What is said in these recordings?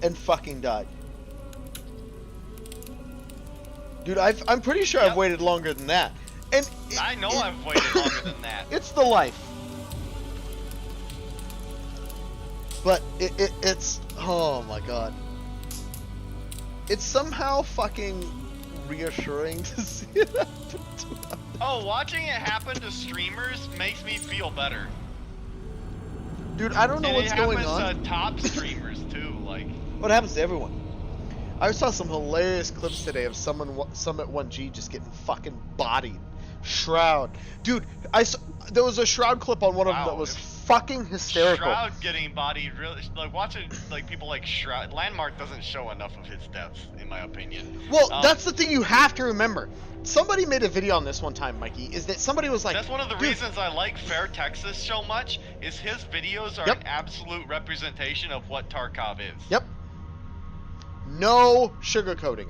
and fucking died. Dude, I'm pretty sure I've waited longer than that. And I know I've waited longer than that. It's the life. But it's oh my god. It's somehow fucking reassuring to see it happen to us. Oh, watching it happen to streamers makes me feel better. Dude, I don't know what's going on. It happens to top streamers too, like. What happens to everyone? I saw some hilarious clips today of Summit 1G just getting fucking bodied. Shroud. Dude, there was a Shroud clip on one of them that was fucking hysterical. Shroud getting bodied, really, like watching like people like Shroud. Landmark doesn't show enough of his deaths, in my opinion. Well, that's the thing you have to remember. Somebody made a video on this one time, Mikey, is that somebody was like... That's one of the reasons I like Fair Texas so much, is his videos are an absolute representation of what Tarkov is. Yep. No sugarcoating.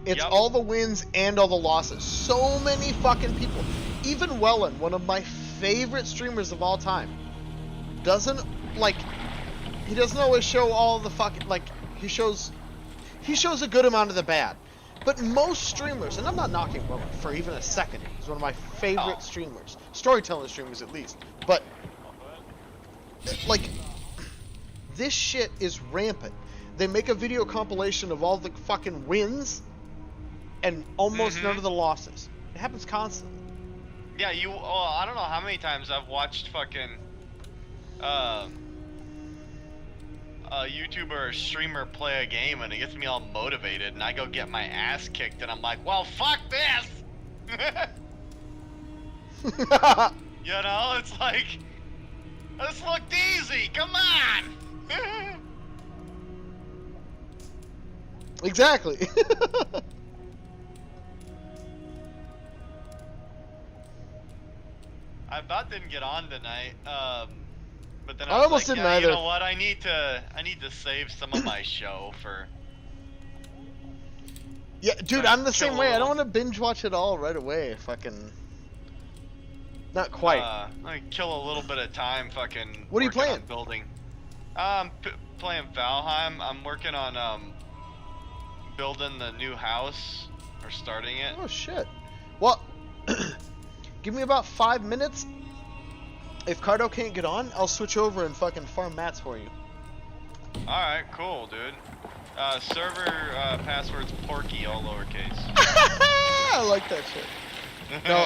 It's all the wins and all the losses. So many fucking people. Even Wellen, one of my favorite streamers of all time, doesn't, like... He doesn't always show all the fucking... Like, he shows a good amount of the bad. But most streamers, and I'm not knocking Wellen for even a second, he's one of my favorite streamers. Storytelling streamers, at least. But, like, this shit is rampant. They make a video compilation of all the fucking wins and almost none of the losses. It happens constantly. Yeah, I don't know how many times I've watched fucking a YouTuber or streamer play a game and it gets me all motivated and I go get my ass kicked and I'm like, well, fuck this! You know, it's like, this looked easy, come on! Exactly. I about didn't get on tonight, but then I I was almost like, didn't either. You know what? I need to save some of my show for. Yeah, dude, I'm the same way. I don't want to binge watch it all right away. Fucking. Not quite. I kill a little bit of time. Fucking. What are you playing? On building. Playing Valheim. I'm working on building the new house or starting it. Oh shit. Well, give me about 5 minutes. If Cardo can't get on, I'll switch over and fucking farm mats for you. Alright, cool, dude. Server password's Porky, all lowercase. I like that shit. No,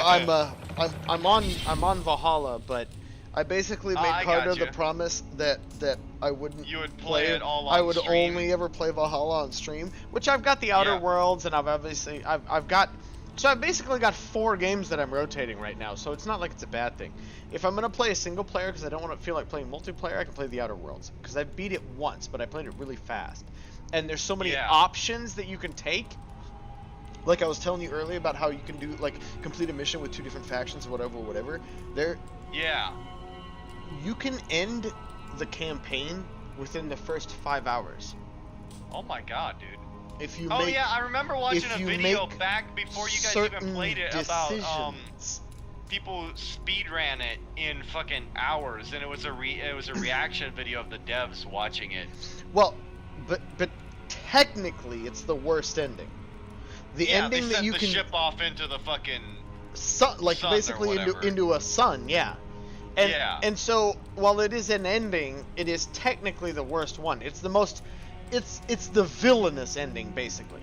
I'm on Valhalla, but I basically made Cardo the promise that I wouldn't. You would play it all on I would stream. only ever play Valhalla on stream, which I've got the Outer Worlds, and I've got. So I've basically got 4 games that I'm rotating right now, so it's not like it's a bad thing. If I'm gonna play a single player because I don't want to feel like playing multiplayer, I can play the Outer Worlds because I beat it once, but I played it really fast. And there's so many options that you can take. Like I was telling you earlier about how you can do like complete a mission with 2 different factions, or whatever. You can end the campaign within the first 5 hours. Oh my god, dude. If you I remember watching a video back before you guys even played it about people speed ran it in fucking hours, and it was a reaction video of the devs watching it. Well, but technically it's the worst ending. The ending that you can ship off into the fucking sun, like basically into a sun, And so while it is an ending, it is technically the worst one. It's the most. It's the villainous ending, basically.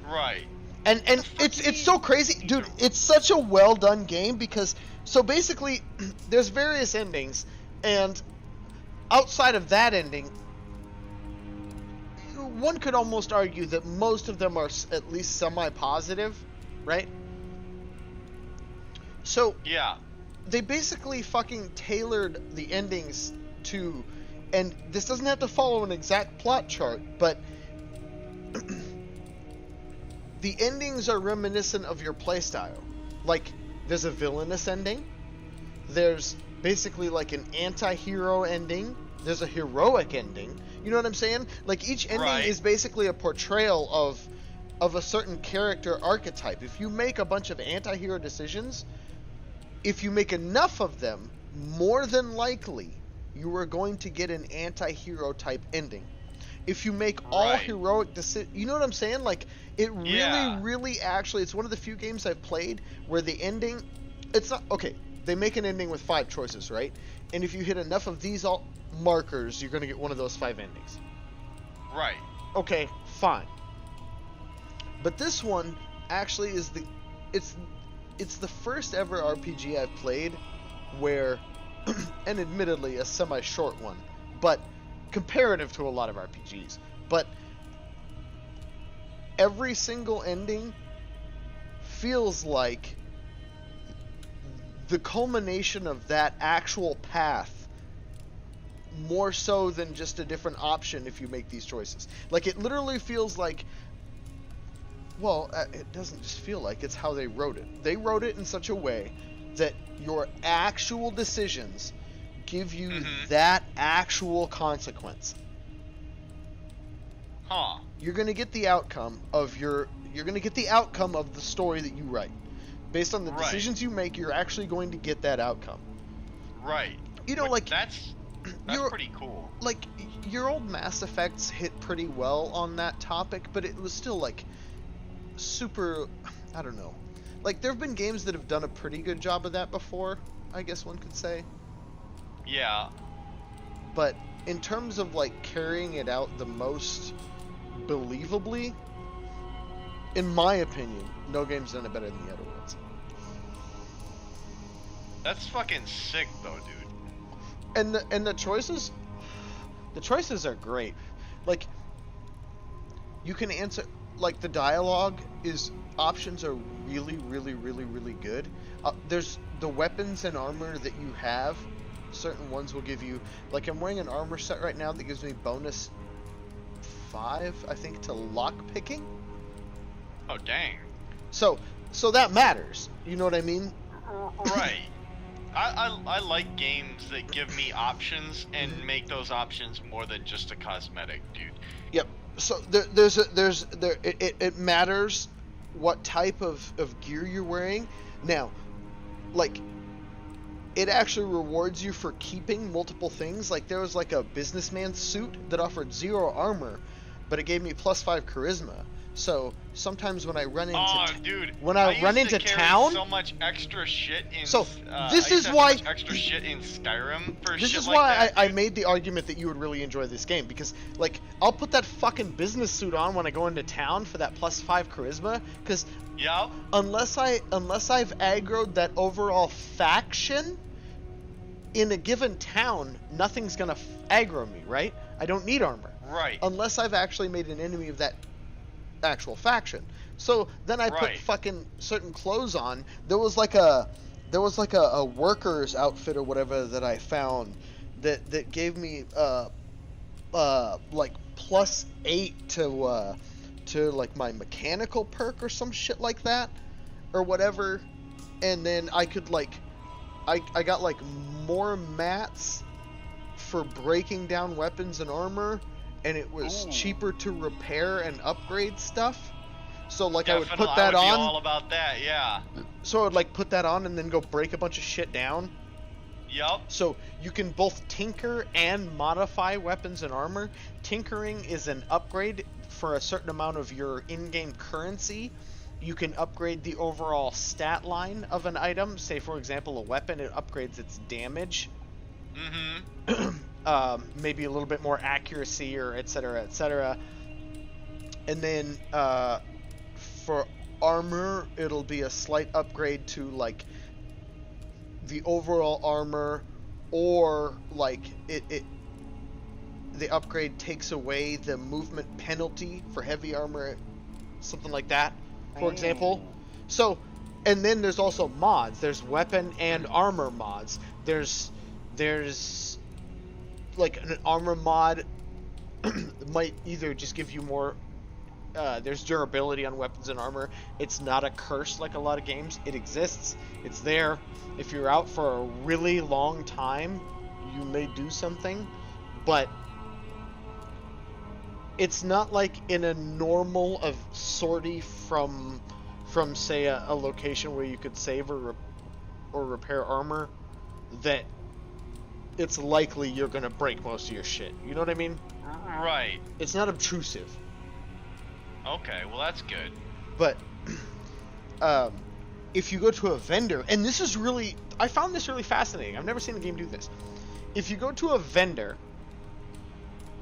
Right. And it's so crazy, dude. It's such a well done game because so basically there's various endings, and outside of that ending, one could almost argue that most of them are at least semi-positive, right? So they basically fucking tailored the endings to. And this doesn't have to follow an exact plot chart, but the endings are reminiscent of your playstyle. Like, there's a villainous ending, there's basically like an anti-hero ending, there's a heroic ending. You know what I'm saying? Like, each ending is basically a portrayal of a certain character archetype. If you make a bunch of anti-hero decisions, if you make enough of them, more than likely you are going to get an anti-hero type ending. if you make all heroic decisions, you know what I'm saying? Like, it really actually, it's one of the few games I've played where the ending, it's not, okay, they make an ending with 5 choices, right? And if you hit enough of these all markers, you're going to get one of those 5 endings. Right. Okay, fine. But this one actually is it's the first ever RPG I've played where, and admittedly a semi-short one, but comparative to a lot of RPGs, but every single ending feels like the culmination of that actual path, more so than just a different option if you make these choices. Like, it literally feels like, well, it doesn't just feel like, it's how they wrote it. They wrote it in such a way that your actual decisions give you that actual consequence. Huh. You're going to get the outcome of you're going to get the outcome of the story that you write. Based on the decisions you make, you're actually going to get that outcome. Right. You know, like, that's pretty cool. Like, your old Mass Effects hit pretty well on that topic, but it was still, like, super, I don't know. Like, there have been games that have done a pretty good job of that before, I guess one could say. Yeah. But in terms of, like, carrying it out the most believably, in my opinion, no game's done it better than the Outer Worlds. That's fucking sick, though, dude. And the choices are great. Like, you can answer, like, the dialogue options are really, really, really, really good. There's the weapons and armor that you have. Certain ones will give you, like, I'm wearing an armor set right now that gives me bonus 5, I think, to lock picking. Oh, dang. So that matters. You know what I mean? Right. I like games that give me options and make those options more than just a cosmetic, dude. Yep. So it matters what type of gear you're wearing. Now, like, it actually rewards you for keeping multiple things. Like, there was like a businessman suit that offered 0 armor, but it gave me +5 charisma. So sometimes when I run into town, so much extra shit in. So this is why extra shit in Skyrim for this shit is like why that, I made the argument that you would really enjoy this game, because, like, I'll put that fucking business suit on when I go into town for that +5 charisma, because unless I've aggroed that overall faction in a given town, nothing's gonna aggro me, right? I don't need armor, right? Unless I've actually made an enemy of that actual faction. So then I put fucking certain clothes on. There was like a worker's outfit or whatever that I found that gave me like +8 to like my mechanical perk or some shit like that or whatever. And then I could, like, I got like more mats for breaking down weapons and armor, and it was cheaper to repair and upgrade stuff. So, like, I would put that on. I would be all about that, yeah. So I would, like, put that on and then go break a bunch of shit down. Yep. So you can both tinker and modify weapons and armor. Tinkering is an upgrade for a certain amount of your in-game currency. You can upgrade the overall stat line of an item. Say, for example, a weapon, it upgrades its damage. Maybe a little bit more accuracy, or etc., etc. And then for armor, it'll be a slight upgrade to, like, the overall armor, or, like, the upgrade takes away the movement penalty for heavy armor, something like that, for example. So, and then there's also mods. There's weapon and armor mods. There's like an armor mod might either just give you more, there's durability on weapons and armor. It's not a curse like a lot of games. It exists. It's there. If you're out for a really long time, you may do something, but it's not like in a normal of sortie from say a location where you could save or repair armor, that it's likely you're gonna break most of your shit. You know what I mean? Right. It's not obtrusive. Okay, well that's good. But if you go to a vendor, and this is really, I found this really fascinating. I've never seen a game do this. If you go to a vendor,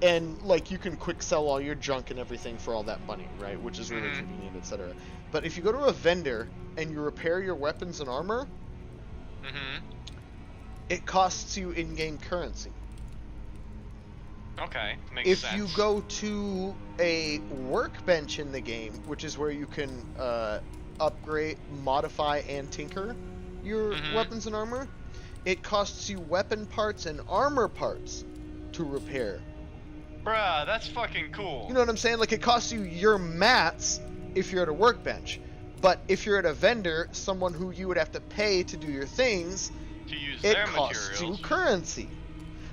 and like you can quick sell all your junk and everything for all that money, right? Which is really convenient, etc. But if you go to a vendor and you repair your weapons and armor, it costs you in-game currency. Okay, makes sense. If you go to a workbench in the game, which is where you can upgrade, modify, and tinker your weapons and armor, it costs you weapon parts and armor parts to repair. Bruh, that's fucking cool. You know what I'm saying? Like, it costs you your mats if you're at a workbench. But if you're at a vendor, someone who you would have to pay to do your things, to use it their costs materials. you currency.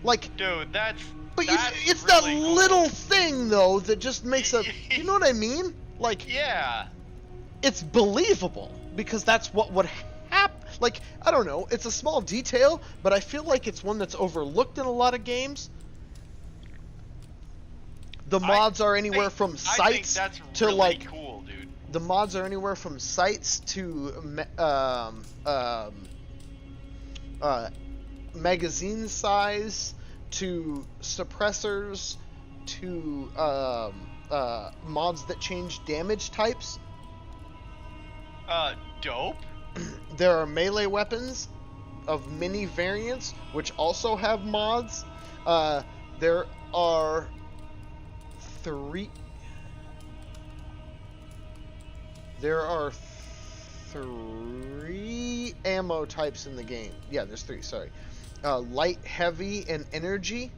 Like, dude, that's it's really that cool. little thing, though, that just makes a... You know what I mean? Like, yeah. It's believable, because that's what would happen. Like, I don't know, it's a small detail, but I feel like it's one that's overlooked in a lot of games. The mods are anywhere from sites to, really like... cool, dude. The mods are anywhere from sites to magazine size to suppressors to mods that change damage types. Dope. There are melee weapons of many variants which also have mods. There are three ammo types in the game. Yeah, there's three, sorry. Light, heavy, and energy.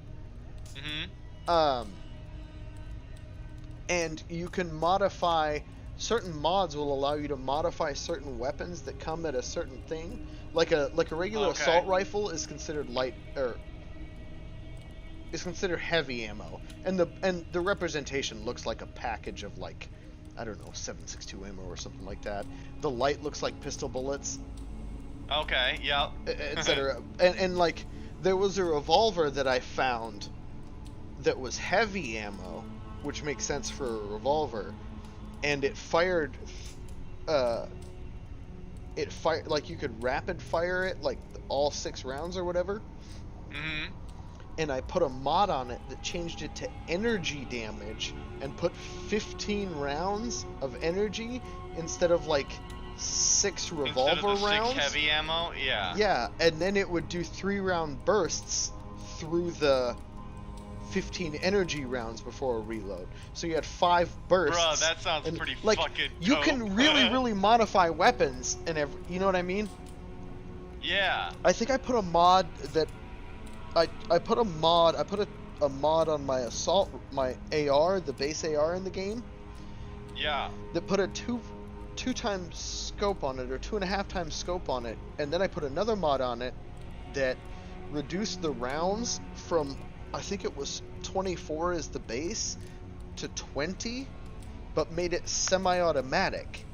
And you can modify, certain mods will allow you to modify certain weapons that come at a certain thing. Like a regular assault rifle is considered light, or is considered heavy ammo. And the representation looks like a package of, like, I don't know, 7.62 ammo or something like that. The light looks like pistol bullets. Okay, yeah. Etc. and like, there was a revolver that I found that was heavy ammo, which makes sense for a revolver, and it fired, like, you could rapid fire it, like, all 6 rounds or whatever. And I put a mod on it that changed it to energy damage and put 15 rounds of energy instead of, like, 6 revolver instead of the rounds. 6 heavy ammo, yeah. Yeah, and then it would do 3-round bursts through the 15 energy rounds before a reload. So you had 5 bursts. Bruh, that sounds pretty fucking dope. You can really modify weapons and you know what I mean? Yeah. I think I put a mod that I put a mod on my assault, my AR, the base AR in the game. Yeah. That put a 2 times scope on it, or 2.5 times scope on it, and then I put another mod on it that reduced the rounds from, I think it was 24 as the base, to 20, but made it semi-automatic.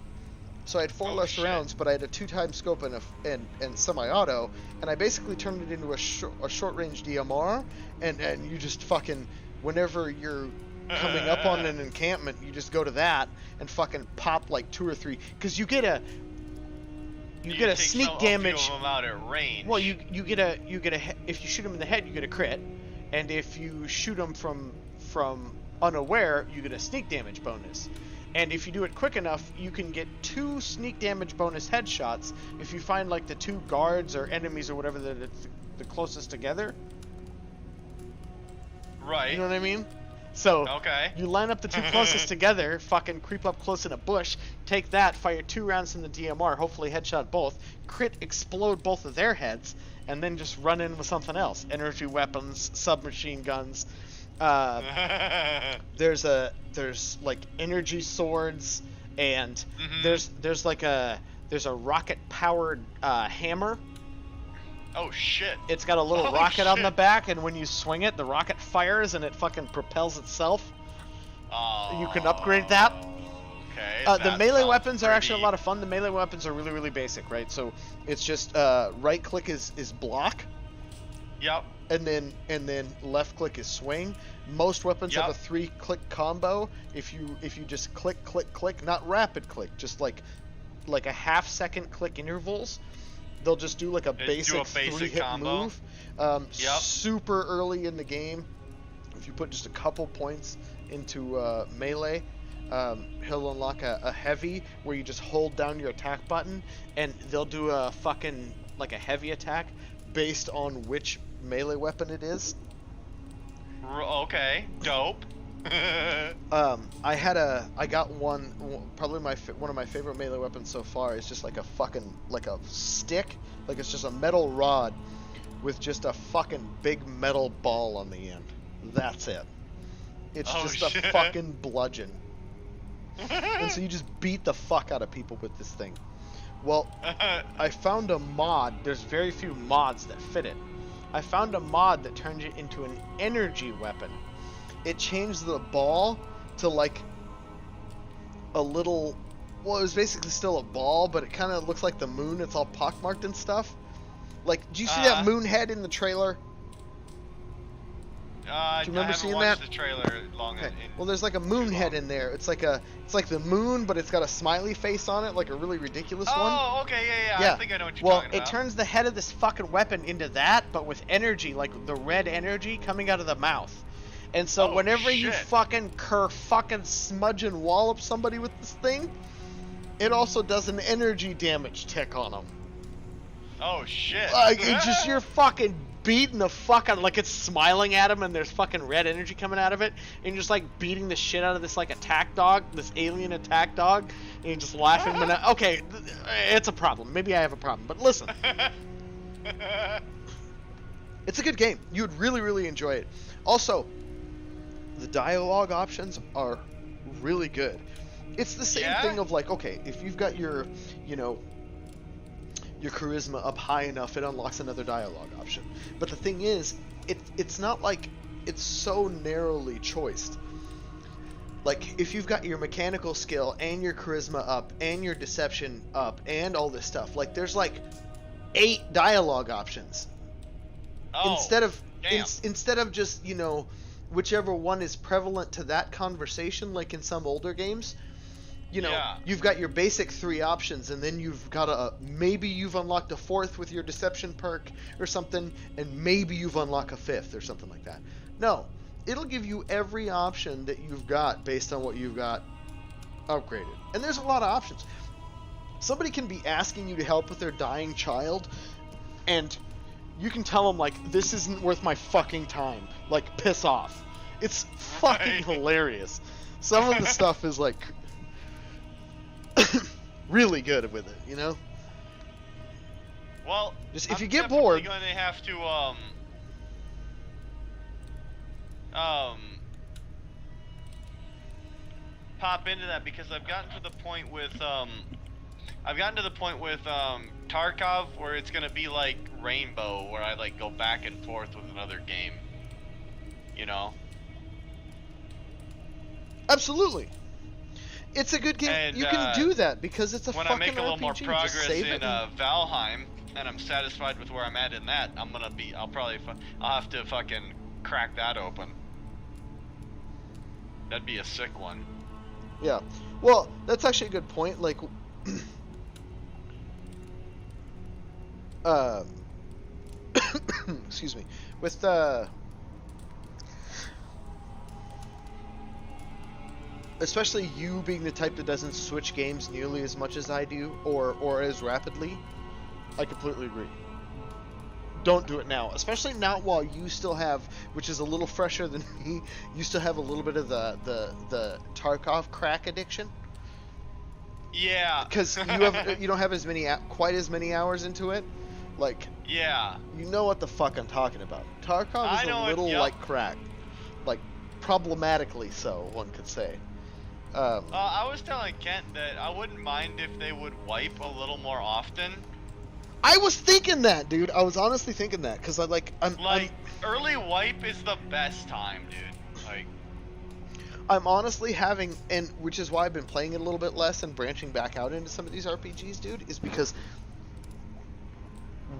So I had 4 less rounds, but I had a 2 times scope and semi-auto, and I basically turned it into a short-range DMR, and you just fucking, whenever you're coming up on an encampment, you just go to that and fucking pop like 2 or 3, because you get a sneak damage. A few of them out at range. Well, you get a if you shoot them in the head, you get a crit, and if you shoot them from unaware, you get a sneak damage bonus. And if you do it quick enough, you can get 2 sneak damage bonus headshots if you find, like, the 2 guards or enemies or whatever that it's the closest together. Right. You know what I mean? So you line up the 2 closest together, fucking creep up close in a bush, take that, fire 2 rounds from the DMR, hopefully headshot both, crit, explode both of their heads, and then just run in with something else. Energy weapons, submachine guns. There's like energy swords, and there's a rocket powered hammer. Oh shit. It's got a little rocket on the back, and when you swing it, the rocket fires and it fucking propels itself. You can upgrade that. Okay. The melee weapons are actually a lot of fun. The melee weapons are really, really basic, right? So it's just right click is block. Yep. and then left click is swing. Most weapons have a 3-click combo. If you just click, not rapid click, just like a half-second click intervals, they'll just do like a basic 3-hit move. Super early in the game, if you put just a couple points into melee, he'll unlock a heavy where you just hold down your attack button, and they'll do a fucking like a heavy attack based on which melee weapon it is. Okay, dope. I got one, probably one of my favorite melee weapons so far is just like a fucking, like a stick, like it's just a metal rod with just a fucking big metal ball on the end. That's it. It's just a fucking bludgeon. And so you just beat the fuck out of people with this thing. Well, I found a mod. There's very few mods that fit it. I found a mod that turns it into an energy weapon. It changed the ball to like a little, well, it was basically still a ball, but it kind of looks like the moon. It's all pockmarked and stuff. Like, do you see that moon head in the trailer? Do you remember seeing that? The trailer long. Okay. Well, there's like a moon head in there. It's like the moon, but it's got a smiley face on it, like a really ridiculous one. Oh, okay, yeah. I think I know what you're talking about. Well, it turns the head of this fucking weapon into that, but with energy, like the red energy coming out of the mouth. And so whenever you fucking smudge and wallop somebody with this thing, it also does an energy damage tick on them. Oh shit! Like it's just you're fucking beating the fuck out, like it's smiling at him and there's fucking red energy coming out of it, and you're just like beating the shit out of this like attack dog, this alien attack dog, and you're just laughing. Okay, it's a problem. Maybe I have a problem, but listen, it's a good game. You would really, really enjoy it. Also, the dialogue options are really good. It's the same thing of like, okay, if you've got your, your charisma up high enough, it unlocks another dialogue option. But the thing is, it's not like it's so narrowly choiced. Like, if you've got your mechanical skill and your charisma up and your deception up and all this stuff, like there's like 8 dialogue options. Instead of just, whichever one is prevalent to that conversation, like in some older games. You've got your basic 3 options, and then you've got maybe you've unlocked a 4th with your deception perk or something, and maybe you've unlocked a 5th or something like that. No, it'll give you every option that you've got based on what you've got upgraded. And there's a lot of options. Somebody can be asking you to help with their dying child, and you can tell them, like, this isn't worth my fucking time. Like, piss off. It's fucking hilarious. Some of the stuff is, like, really good with it, Well, just if you get bored, I'm going to have to pop into that, because I've gotten to the point with Tarkov where it's going to be like Rainbow, where I like go back and forth with another game. Absolutely. It's a good game. And, you can do that because it's a fucking RPG. When I make a little more progress in Valheim, and I'm satisfied with where I'm at in that, I'll have to fucking crack that open. That'd be a sick one. Yeah. Well, that's actually a good point. Like, excuse me. With especially you being the type that doesn't switch games nearly as much as I do, or as rapidly, I completely agree. Don't do it now, especially not while you still have, which is a little fresher than me, you still have a little bit of the Tarkov crack addiction. Yeah. Because you don't have quite as many hours into it. Like, yeah. You know what the fuck I'm talking about. Tarkov is a little like crack. Like, problematically so, one could say. I was telling Kent that I wouldn't mind if they would wipe a little more often. I was thinking that, dude. I was honestly thinking that, because early wipe is the best time, dude. Like, I'm honestly having, and which is why I've been playing it a little bit less and branching back out into some of these RPGs, dude, is because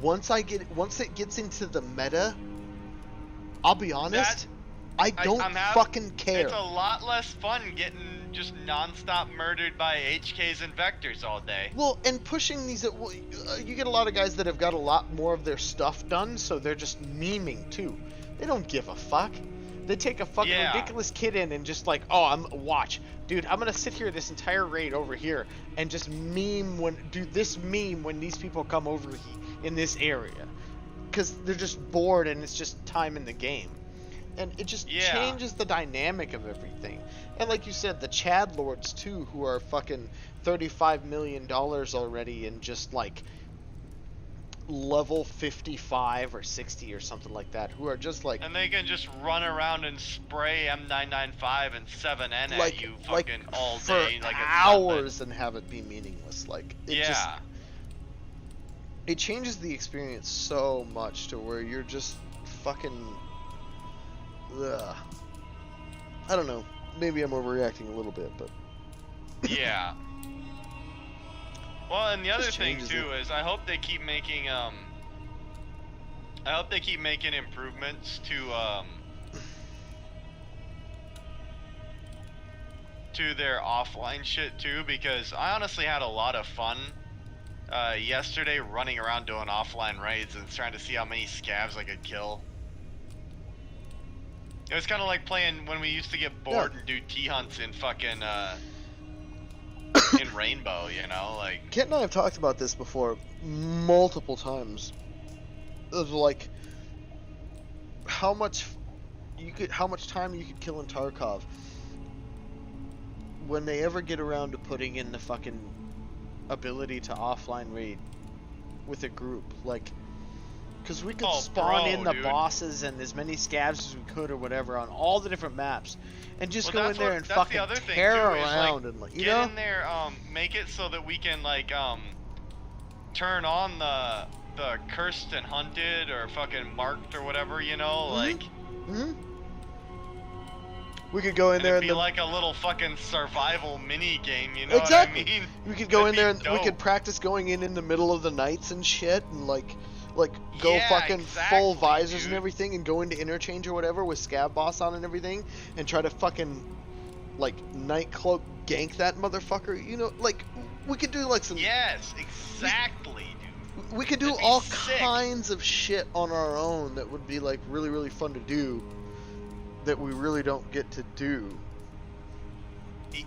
once it gets into the meta I'll be honest, I don't fucking care. It's a lot less fun getting just non-stop murdered by HKs and vectors all day. Well, and pushing these, you get a lot of guys that have got a lot more of their stuff done, so they're just memeing too. They don't give a fuck. They take a fucking ridiculous kid in and just like, oh, watch, dude, I'm gonna sit here this entire raid over here and just meme when these people come over here in this area, because they're just bored and it's just time in the game. And it just changes the dynamic of everything. And like you said, the Chad Lords too, who are fucking $35 million already and just like level 55 or 60 or something like that, who are just like... And they can just run around and spray M995 and 7N at you fucking all day. Like hours and have it be meaningless. Like, it just... It changes the experience so much to where you're just fucking... Ugh. I don't know. Maybe I'm overreacting a little bit, but... Yeah. Well, and the other thing too is I hope they keep making improvements to their offline shit too, because I honestly had a lot of fun yesterday running around doing offline raids and trying to see how many scavs I could kill. It was kind of like playing when we used to get bored and do T-hunts in fucking, in Rainbow, you know, like... Kent and I have talked about this before multiple times. Of like, how much time you could kill in Tarkov when they ever get around to putting in the fucking ability to offline raid with a group, like... Because we could spawn in the bosses and as many scavs as we could or whatever on all the different maps, and just go in there and fucking tear around and like, you know? Get in there, make it so that we can like turn on the cursed and hunted or fucking marked or whatever, you know, like. We could go in there and be like a little fucking survival mini game, you know what I mean? We could go in there and we could practice going in the middle of the nights and shit, and like go fucking full visors and everything, and go into interchange or whatever with Scav Boss on and everything, and try to fucking like night cloak gank that motherfucker. You know, like we could do like some. Yes, exactly, dude. We could do all kinds of shit on our own that would be like really, really fun to do, that we really don't get to do.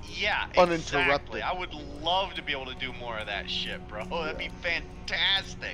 Yeah, uninterrupted. Exactly. I would love to be able to do more of that shit, bro. That'd be fantastic.